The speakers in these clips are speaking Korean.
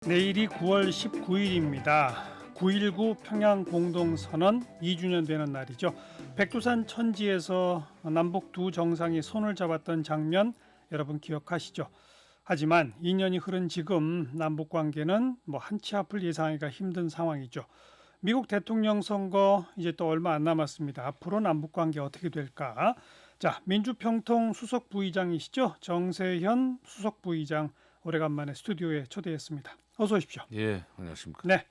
내일이 9월 19일입니다. 9.19 평양 공동선언 2주년 되는 날이죠. 백두산 천지에서 남북 두 정상이 손을 잡았던 장면 여러분 기억하시죠? 하지만 2년이 흐른 지금 남북 관계는 한 치 앞을 예상하기가 힘든 상황이죠. 미국 대통령 선거 이제 또 얼마 안 남았습니다. 앞으로 남북 관계 어떻게 될까? 자, 민주평통 수석 부의장이시죠? 정세현 수석 부의장 오래간만에 스튜디오에 초대했습니다. 어서 오십시오. 예, 안녕하십니까. 네,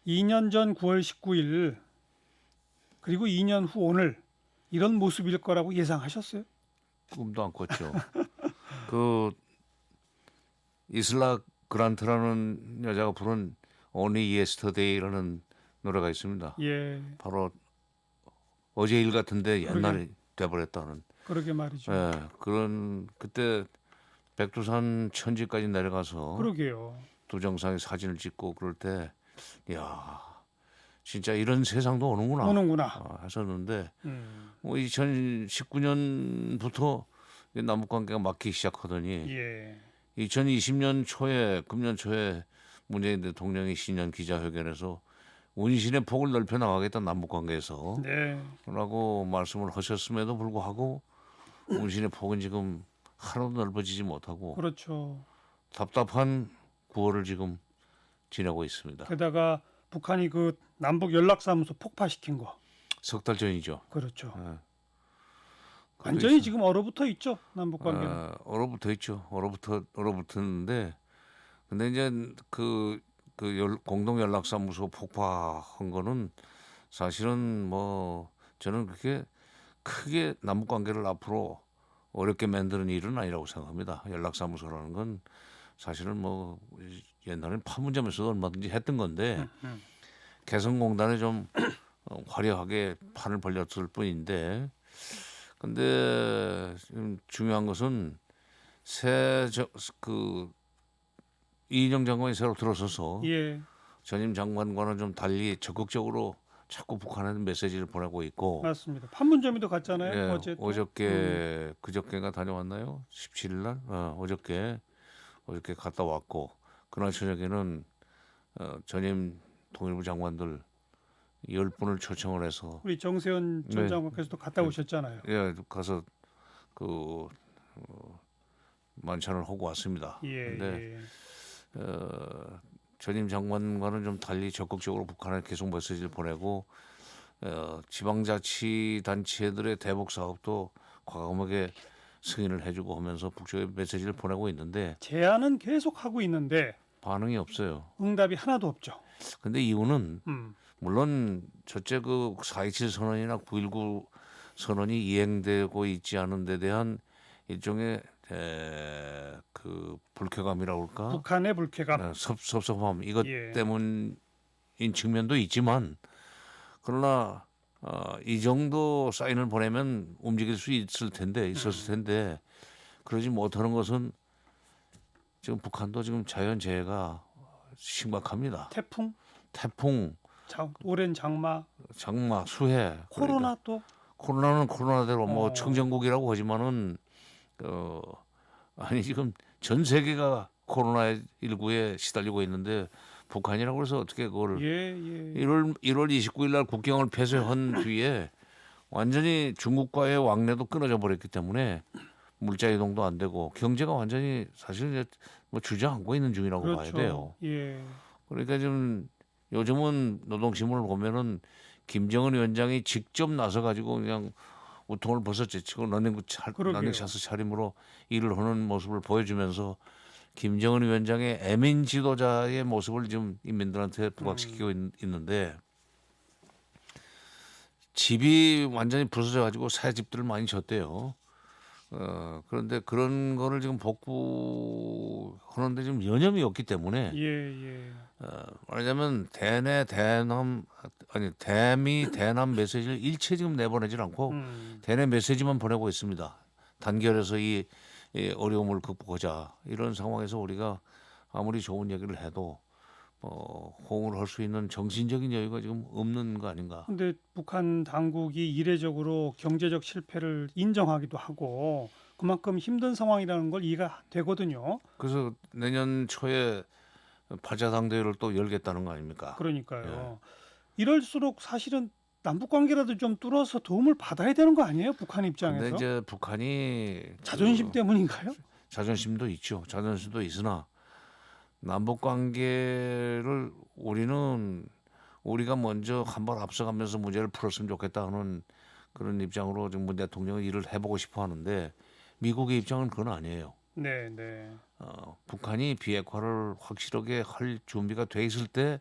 2년 전 9월 19일 그리고 2년 후 오늘 이런 모습일 거라고 예상하셨어요? 꿈도 안 꿨죠. 그 이슬라 그란트라는 여자가 부른 Only Yesterday라는 노래가 있습니다. 예, 바로 어제 일 같은데 그러게. 옛날이 돼버렸다는. 그러게 말이죠. 예, 그런 그때 백두산 천지까지 내려가서 그러게요. 두 정상이 사진을 찍고 그럴 때, 야, 진짜 이런 세상도 오는구나. 오는구나. 했었는데. 음, 2019년부터 남북 관계가 막히기 시작하더니 예, 2020년 초에 금년 초에 문재인 대통령이 신년 기자회견에서 운신의 폭을 넓혀 나가겠다 남북 관계에서 네, 라고 말씀을 하셨음에도 불구하고 운신의 폭은 지금 하나도 넓어지지 못하고 그렇죠. 답답한 9월을 지금 지내고 있습니다. 게다가 북한이 그 남북 연락사무소 폭파시킨 거, 석 달 전이죠. 그렇죠. 예. 완전히 지금 얼어붙어 있죠, 남북 관계는. 얼어붙어 있죠. 얼어붙었는데, 근데 이제 공동 연락사무소 폭파한 거는 사실은 저는 그게 크게 남북 관계를 앞으로 어렵게 만드는 일은 아니라고 생각합니다. 연락사무소라는 건 사실은 옛날엔 판문점에서도 얼마든지 했던 건데 개성공단에 좀 화려하게 판을 벌렸을 뿐인데. 근데 지금 중요한 것은 이인영 장관이 새로 들어서서 예, 전임 장관과는 좀 달리 적극적으로 자꾸 북한에 메시지를 보내고 있고. 맞습니다. 판문점에도 갔잖아요. 예, 어제 또. 어저께 그저께가 다녀왔나요? 17일 날? 어저께 갔다 왔고, 그날 저녁에는 전임 통일부 장관들 10분을 초청을 해서 우리 정세현 전 네. 장관께서도 갔다 오셨잖아요. 예, 가서 만찬을 하고 왔습니다. 예, 근데 예. 전임 장관과는 좀 달리 적극적으로 북한에 계속 메시지를 보내고 지방자치단체들의 대북 사업도 과감하게 승인을 해주고 하면서 북쪽에 메시지를 보내고 있는데 제안은 계속 하고 있는데 반응이 없어요. 응답이 하나도 없죠. 근데 이유는 음, 물론 첫째 4.27 선언이나 9.19 선언이 이행되고 있지 않은 데 대한 일종의 불쾌감이라고 할까? 북한의 불쾌감. 섭섭함 이것 예. 때문인 측면도 있지만, 그러나 이 정도 사인을 보내면 움직일 수 있었을 텐데 그러지 못하는 것은 지금 북한도 지금 자연재해가 심각합니다. 태풍, 오랜 장마, 장마, 수해, 코로나 또. 코로나는 코로나대로 어. 청정국이라고 하지만은 지금 전 세계가 코로나19에 시달리고 있는데 북한이라고 해서 어떻게 그걸 예. 1월 29일 날 국경을 폐쇄한 뒤에 완전히 중국과의 왕래도 끊어져 버렸기 때문에 물자 이동도 안 되고 경제가 완전히 사실 이제 주저앉고 있는 중이라고 그렇죠. 봐야 돼요. 예. 그러니까 좀 요즘은 노동신문을 보면은 김정은 위원장이 직접 나서 가지고 그냥 우통을 벗어제치고 러닝샷 차림으로 일을 하는 모습을 보여주면서 김정은 위원장의 애민 지도자의 모습을 지금 인민들한테 부각시키고 있는데, 집이 완전히 부서져 가지고 새 집들을 많이 졌대요. 그런데 그런 거를 지금 복구하는데 지금 여념이 없기 때문에 예. 말하자면 대미 대남 메시지를 일체 지금 내보내질 않고 대내 메시지만 보내고 있습니다. 단결해서 이 어려움을 극복하자. 이런 상황에서 우리가 아무리 좋은 얘기를 해도 호응을 할 수 있는 정신적인 여유가 지금 없는 거 아닌가. 근데 북한 당국이 이례적으로 경제적 실패를 인정하기도 하고 그만큼 힘든 상황이라는 걸 이해가 되거든요. 그래서 내년 초에 8차 당대회를 또 열겠다는 거 아닙니까? 그러니까요. 이럴수록 사실은 남북 관계라도 좀 뚫어서 도움을 받아야 되는 거 아니에요? 북한 근데 입장에서. 이제 북한이 자존심 그 때문인가요? 자존심도 있죠. 자존심도 있으나 남북 관계를 우리가 먼저 한 발 앞서가면서 문제를 풀었으면 좋겠다 하는 그런 입장으로 지금 문 대통령이 일을 해보고 싶어 하는데 미국의 입장은 그건 아니에요. 네, 네. 북한이 비핵화를 확실하게 할 준비가 돼 있을 때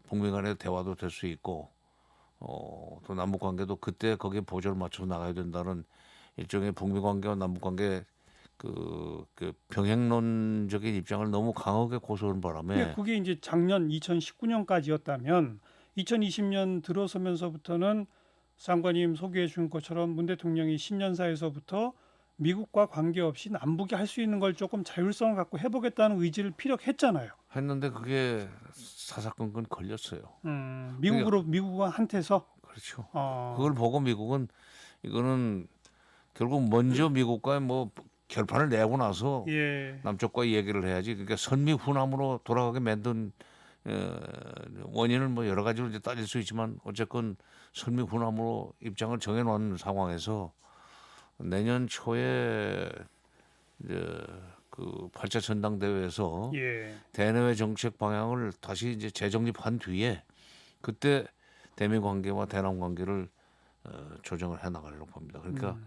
북미 간의 대화도 될 수 있고 또 남북 관계도 그때 거기에 보조를 맞춰 나가야 된다는 일종의 북미 관계와 남북 관계 그 병행론적인 입장을 너무 강하게 고수하는 바람에 근데 그게 이제 작년 2019년까지였다면 2020년 들어서면서부터는 장관님 소개해 준 것처럼 문 대통령이 신년사에서부터 미국과 관계없이 남북이 할 수 있는 걸 조금 자율성을 갖고 해보겠다는 의지를 피력했잖아요. 했는데 그게 사사건건 걸렸어요. 미국한테서. 그렇죠. 어, 그걸 보고 미국은 이거는 결국 먼저 미국과 뭐 결판을 내고 나서 예, 남쪽과 얘기를 해야지. 그러니까 선미후남으로 돌아가게 만든 원인을 뭐 여러 가지로 이제 따질 수 있지만 어쨌건 선미후남으로 입장을 정해놓은 상황에서 내년 초에 이제 그 8차 전당대회에서 예, 대내외 정책 방향을 다시 이제 재정립한 뒤에 그때 대미 관계와 대남 관계를 조정을 해 나가려고 봅니다. 그러니까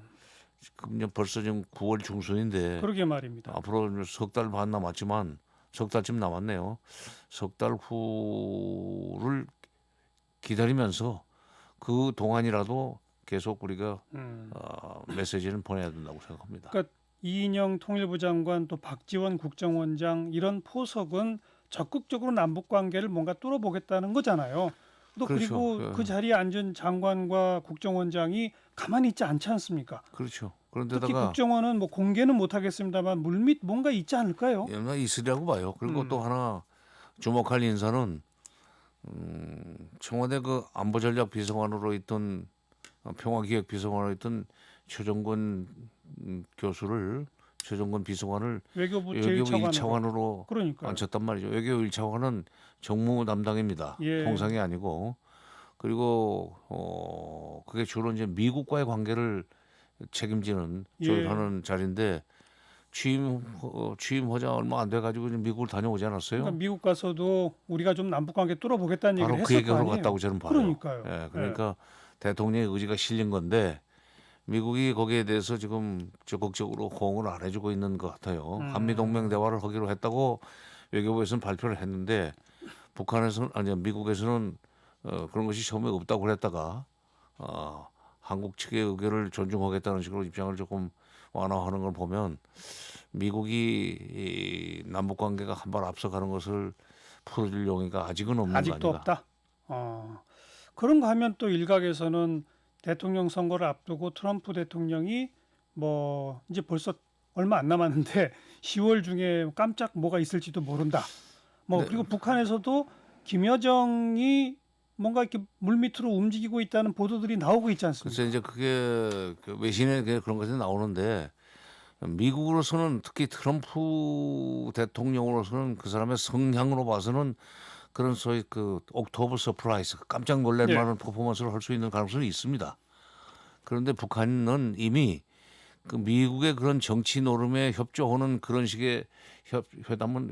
지금 벌써 지금 9월 중순인데 그러게 말입니다. 앞으로 석 달 반 남았지만 석 달쯤 남았네요. 석 달 후를 기다리면서 그 동안이라도 계속 우리가 메시지를 보내야 된다고 생각합니다. 그러니까 이인영 통일부 장관 또 박지원 국정원장 이런 포석은 적극적으로 남북 관계를 뭔가 뚫어보겠다는 거잖아요. 또 그렇죠. 그리고 그 자리에 앉은 장관과 국정원장이 가만히 있지 않지 않습니까? 그렇죠. 특히 그런데다가 국정원은 뭐 공개는 못하겠습니다만 물밑 뭔가 있지 않을까요? 연마 있으리라고 봐요. 그리고 또 하나 주목할 인사는 청와대 그 안보전략 비서관으로 있던 평화기획 비서관으로 있던 최정권 최정권 비서관을 외교부 외교부 제1차관으로. 2차관으로 그러니까요. 앉혔단 말이죠. 외교부 1차관은 정무 담당입니다. 예. 통상이 아니고 그리고 그게 주로 이제 미국과의 관계를 책임지는 예. 조율하는 자리인데 취임하자 얼마 안 돼 가지고 미국을 다녀오지 않았어요? 그러니까 미국 가서도 우리가 좀 남북 관계 뚫어보겠다는 얘기를 바로 했을 그 거 얘기를 아니에요. 갔다고 저는 봐요. 그러니까요. 예, 그러니까 대통령의 의지가 실린 건데 미국이 거기에 대해서 지금 적극적으로 호응을 안 해주고 있는 것 같아요. 한미동맹 대화를 하기로 했다고 외교부에서는 발표를 했는데 북한에서는 아니 미국에서는 그런 것이 처음에 없다고 그랬다가 한국 측의 의견을 존중하겠다는 식으로 입장을 조금 완화하는 걸 보면 미국이 이 남북 관계가 한 발 앞서가는 것을 풀어줄 용의가 아직은 없는 거 아직도 아닌가? 없다. 그런가 하면 또 일각에서는 대통령 선거를 앞두고 트럼프 대통령이 뭐 이제 벌써 얼마 안 남았는데 10월 중에 깜짝 뭐가 있을지도 모른다. 뭐 네. 그리고 북한에서도 김여정이 뭔가 이렇게 물밑으로 움직이고 있다는 보도들이 나오고 있지 않습니까? 그래서 이제 그게 그 외신에 그런 것이 나오는데 미국으로서는 특히 트럼프 대통령으로서는 그 사람의 성향으로 봐서는 그런 소위 그 옥토버 서프라이즈 깜짝 놀랄 만한 퍼포먼스를 할 수 있는 가능성이 있습니다. 그런데 북한은 이미 그 미국의 그런 정치 노름에 협조하는 그런 식의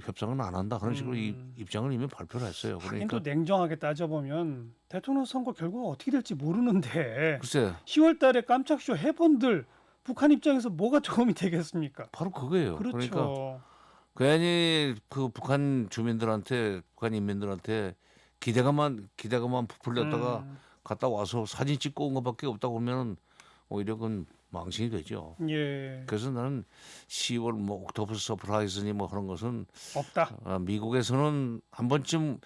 협상은 안 한다 그런 식으로 입장을 이미 발표를 했어요. 하긴 그러니까 또 냉정하게 따져보면 대통령 선거 결과가 어떻게 될지 모르는데 글쎄 10월 달에 깜짝쇼 해본들 북한 입장에서 뭐가 도움이 되겠습니까? 바로 그거예요. 그렇죠. 그러니까 괜히 그 북한 주민들한테 북한 인민들한테 기대감만 부풀렸다가 갔다 와서 사진 찍고 온 것밖에 없다고 하면 오히려 그건 망신이 되죠. 예, 그래서 나는 10월 뭐 옥토버 서프라이즈니 뭐 그런 것은 없다. 미국에서는 한 번쯤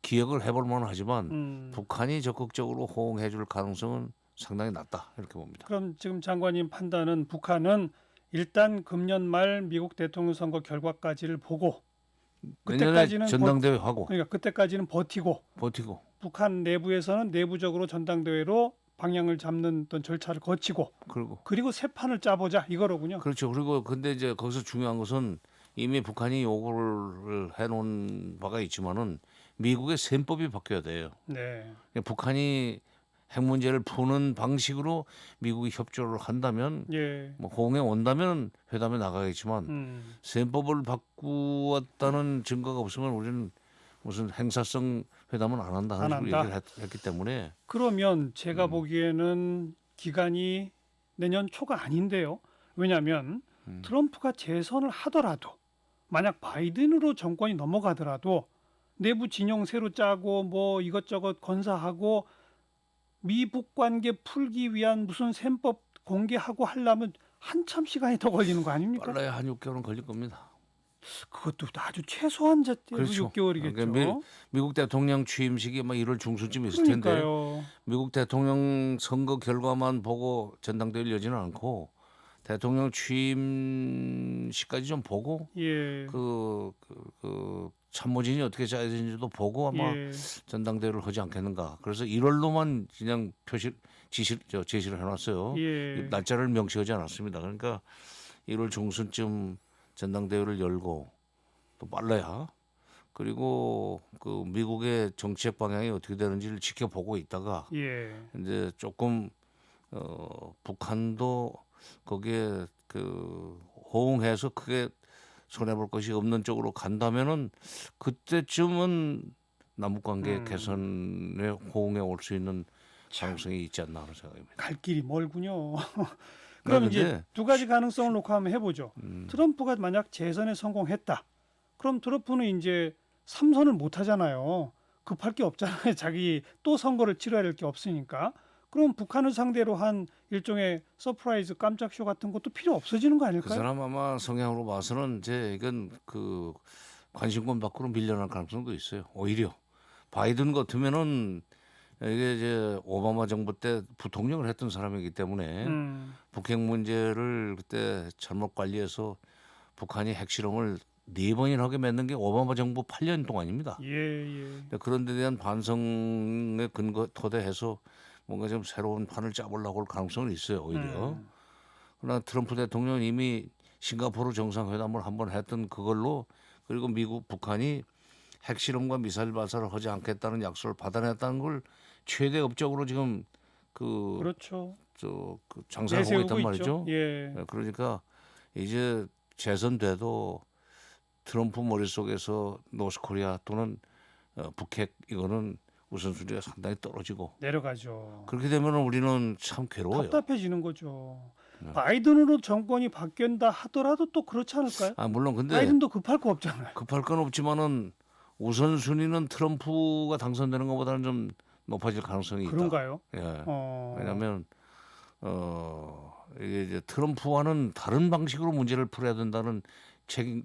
기억을 해볼 만하지만 음, 북한이 적극적으로 호응해줄 가능성은 상당히 낮다 이렇게 봅니다. 그럼 지금 장관님 판단은 북한은 일단 금년 말 미국 대통령 선거 결과까지를 보고 내년에 그때까지는 전당대회 하고 그러니까 그때까지는 버티고 버티고 북한 내부에서는 내부적으로 전당대회로 방향을 잡는 어떤 절차를 거치고 그리고 그리고 새 판을 짜보자 이거로군요. 그렇죠. 그리고 근데 이제 거기서 중요한 것은 이미 북한이 요구를 해놓은 바가 있지만은 미국의 셈법이 바뀌어야 돼요. 네. 북한이 핵 문제를 푸는 방식으로 미국이 협조를 한다면 예. 뭐 호응해 온다면 회담에 나가겠지만 셈법을 바꾸었다는 증거가 없으면 우리는 무슨 행사성 회담은 안 한다 하는 안 식으로 한다? 얘기를 했기 때문에 그러면 제가 보기에는 기간이 내년 초가 아닌데요. 왜냐하면 트럼프가 재선을 하더라도 만약 바이든으로 정권이 넘어가더라도 내부 진영 새로 짜고 뭐 이것저것 건사하고 미북 관계 풀기 위한 무슨 셈법 공개하고 하려면 한참 시간이 더 걸리는 거 아닙니까? 빨라야 한 6개월은 걸릴 겁니다. 그것도 아주 최소한 그렇죠. 6개월이겠죠. 그러니까 미국 대통령 취임식이 막 1월 중순쯤 있을 텐데 그러니까요. 미국 대통령 선거 결과만 보고 전당대회를 여지는 않고 대통령 취임식까지 좀 보고 예. 그 참모진이 어떻게 짜야 되는지도 보고 아마 예. 전당대회를 하지 않겠는가. 그래서 1월로만 그냥 제시를 해놨어요. 예. 날짜를 명시하지 않았습니다. 그러니까 1월 중순쯤 전당대회를 열고 또 빨라야 그리고 그 미국의 정책 방향이 어떻게 되는지를 지켜보고 있다가 예. 이제 조금 북한도 거기에 그 호응해서 크게 손해 볼 것이 없는 쪽으로 간다면은 그때쯤은 남북 관계 개선에 호응해 올 수 있는 가능성이 있지 않나 하는 생각입니다. 갈 길이 멀군요. 그럼 근데 이제 두 가지 가능성을 놓고 한번 해보죠. 트럼프가 만약 재선에 성공했다. 그럼 트럼프는 이제 3선을 못 하잖아요. 급할 게 없잖아요. 자기 또 선거를 치러야 될 게 없으니까. 그럼 북한을 상대로 한 일종의 서프라이즈 깜짝쇼 같은 것도 필요 없어지는 거 그 아닐까요? 사람 아마 성향으로 봐서는 이제 이건 그 관심권 밖으로 밀려날 가능성도 있어요. 오히려 바이든 같으면은 이게 이제 오바마 정부 때 부통령을 했던 사람이기 때문에 북핵 문제를 그때 잘못 관리해서 북한이 핵실험을 4번이나 하게 만든 게 오바마 정부 8년 동안입니다. 예, 예. 그런 데 대한 반성의 근거 토대해서 뭔가 좀 새로운 판을 짜보려고 할 가능성은 있어요. 오히려. 그러나 트럼프 대통령은 이미 싱가포르 정상회담을 한번 했던 그걸로 그리고 미국 북한이 핵실험과 미사일 발사를 하지 않겠다는 약속을 받아냈다는 걸 최대 업적으로 지금 그렇죠. 그 장사를 하고 있단 내세우고 말이죠. 있죠. 예. 그러니까 이제 재선돼도 트럼프 머릿속에서 노스코리아 또는 북핵 이거는 우선순위가 상당히 떨어지고 내려가죠. 그렇게 되면 우리는 참 괴로워요. 답답해지는 거죠. 바이든으로 정권이 바뀐다 하더라도 또 그렇지 않을까요? 아 물론 근데 바이든도 급할 거 없잖아요. 급할 건 없지만은 우선순위는 트럼프가 당선되는 것보다는 좀 높아질 가능성이 있다. 그런가요? 예. 왜냐하면 이게 이제 트럼프와는 다른 방식으로 문제를 풀어야 된다는 책임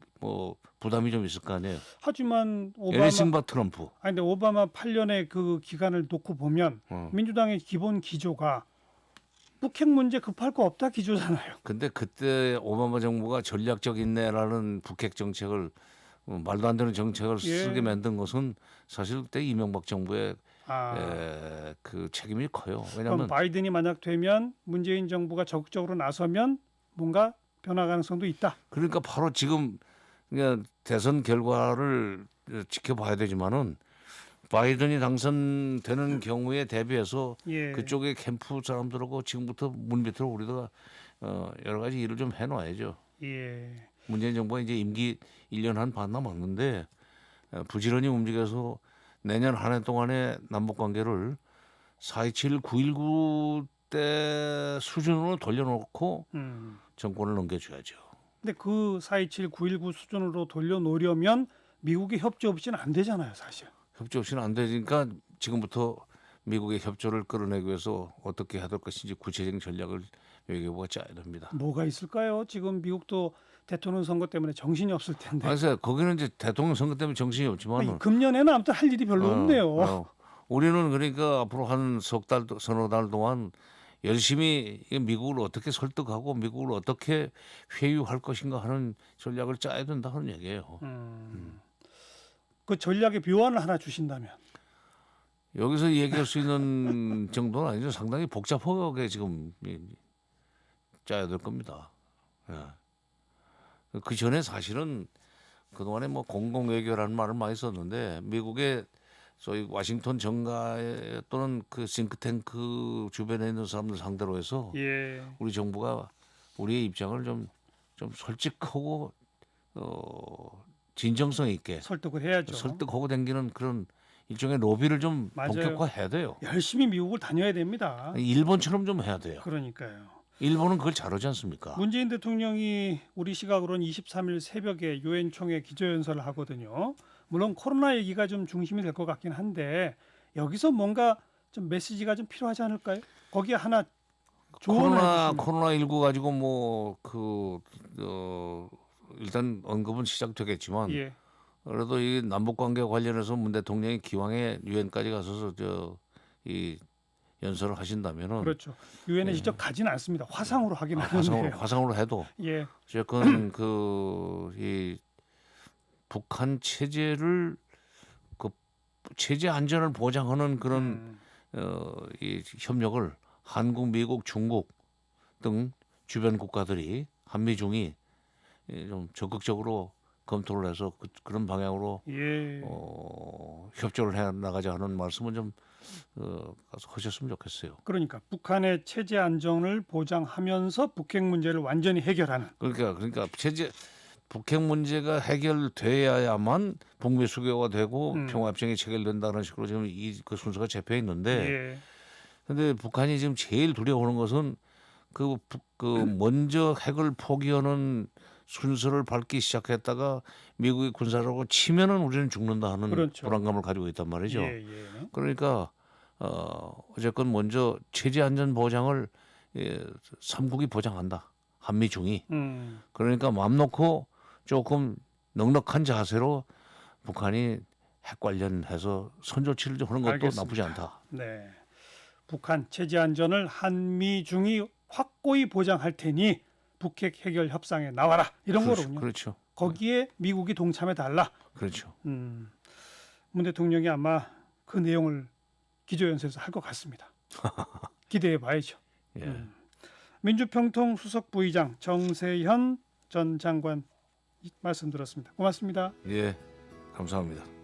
부담이 좀 있을 거 아니에요. 하지만 에리슨 바 트럼프. 아니 근데 오바마 8년의 그 기간을 놓고 보면 민주당의 기본 기조가 북핵 문제 급할 거 없다 기조잖아요. 근데 그때 오바마 정부가 전략적 인내라는 북핵 정책을 말도 안 되는 정책을 예. 쓰게 만든 것은 사실 그때 이명박 정부의 아, 그 책임이 커요. 그럼 왜냐하면 바이든이 만약 되면 문재인 정부가 적극적으로 나서면 뭔가 변화 가능성도 있다. 그러니까 바로 지금 그냥 대선 결과를 지켜봐야 되지만은 바이든이 당선되는 경우에 대비해서 예. 그쪽의 캠프 사람들하고 지금부터 물밑으로 우리가 여러 가지 일을 좀 해놔야죠. 예. 문재인 정부가 이제 임기 1년 한 반 남았는데 부지런히 움직여서 내년 한 해 동안에 남북 관계를 4.27, 9.19 때 수준으로 돌려놓고 정권을 넘겨줘야죠. 근데 그 4.27, 9.19 수준으로 돌려놓으려면 미국의 협조 없이는 안 되잖아요, 사실. 협조 없이는 안 되니까 지금부터 미국의 협조를 끌어내기 위해서 어떻게 해야 될 것인지 구체적인 전략을 외교부가 짜야 됩니다. 뭐가 있을까요? 지금 미국도 대통령 선거 때문에 정신이 없을 텐데. 그래서 거기는 이제 대통령 선거 때문에 정신이 없지만 금년에는 아무튼 할 일이 별로 없네요. 우리는 그러니까 앞으로 한 석 달, 서너 달 동안 열심히 미국을 어떻게 설득하고 미국을 어떻게 회유할 것인가 하는 전략을 짜야 된다 하는 얘기예요. 그 전략의 묘안을 하나 주신다면. 여기서 얘기할 수 있는 정도는 아니죠. 상당히 복잡하게 지금 짜야 될 겁니다. 예. 그 전에 사실은 그동안에 뭐 공공 외교라는 말을 많이 썼는데 미국의 소위 워싱턴 정가에 또는 그 싱크탱크 주변에 있는 사람들 상대로 해서 예. 우리 정부가 우리의 입장을 좀 솔직하고 진정성 있게 설득을 해야죠. 설득하고 당기는 그런 일종의 로비를 좀 맞아요. 본격화해야 돼요. 열심히 미국을 다녀야 됩니다. 일본처럼 좀 해야 돼요. 그러니까요. 일본은 그걸 잘하지 않습니까? 문재인 대통령이 우리 시각으로는 23일 새벽에 유엔 총회 기조연설을 하거든요. 물론 코로나 얘기가 좀 중심이 될 것 같긴 한데 여기서 뭔가 좀 메시지가 좀 필요하지 않을까요? 거기에 하나 조언을 해주시면. 코로나19 가지고 일단 언급은 시작되겠지만 예, 그래도 이 남북 관계 관련해서 문 대통령이 기왕에 유엔까지 가서 이 연설을 하신다면은 그렇죠. 유엔에 직접 가지는 않습니다. 화상으로 하긴 하는데요. 화상으로 해도 예, 어쨌건 이 북한 체제를 그 체제 안전을 보장하는 그런 이 협력을 한국, 미국, 중국 등 주변 국가들이 한미중이 좀 적극적으로 검토를 해서 그런 방향으로 예. 협조를 해 나가자 하는 말씀은 좀 하셨으면 좋겠어요. 그러니까 북한의 체제 안정을 보장하면서 북핵 문제를 완전히 해결하는. 그러니까 북핵 문제가 해결돼야만 북미 수교가 되고 평화협정이 체결된다는 식으로 지금 그 순서가 잡혀 있는데, 예, 근데 북한이 지금 제일 두려워하는 것은 먼저 핵을 포기하는 순서를 밟기 시작했다가 미국이 군사력으로 치면은 우리는 죽는다 하는 그렇죠. 불안감을 가지고 있단 말이죠. 예, 예. 그러니까 어쨌건 먼저 체제 안전 보장을 삼국이 보장한다. 한미중이. 그러니까 마음 놓고 조금 넉넉한 자세로 북한이 핵 관련해서 선조치를 좀 하는 것도 알겠습니다. 나쁘지 않다. 네. 북한 체제 안전을 한미중이 확고히 보장할 테니 북핵 해결 협상에 나와라 이런 거로군요. 그렇죠. 거기에 미국이 동참해 달라. 그렇죠. 문 대통령이 아마 그 내용을 기조연설에서 할 것 같습니다. 기대해 봐야죠. 예. 민주평통 수석 부의장 정세현 전 장관 말씀 들었습니다. 고맙습니다. 예. 감사합니다.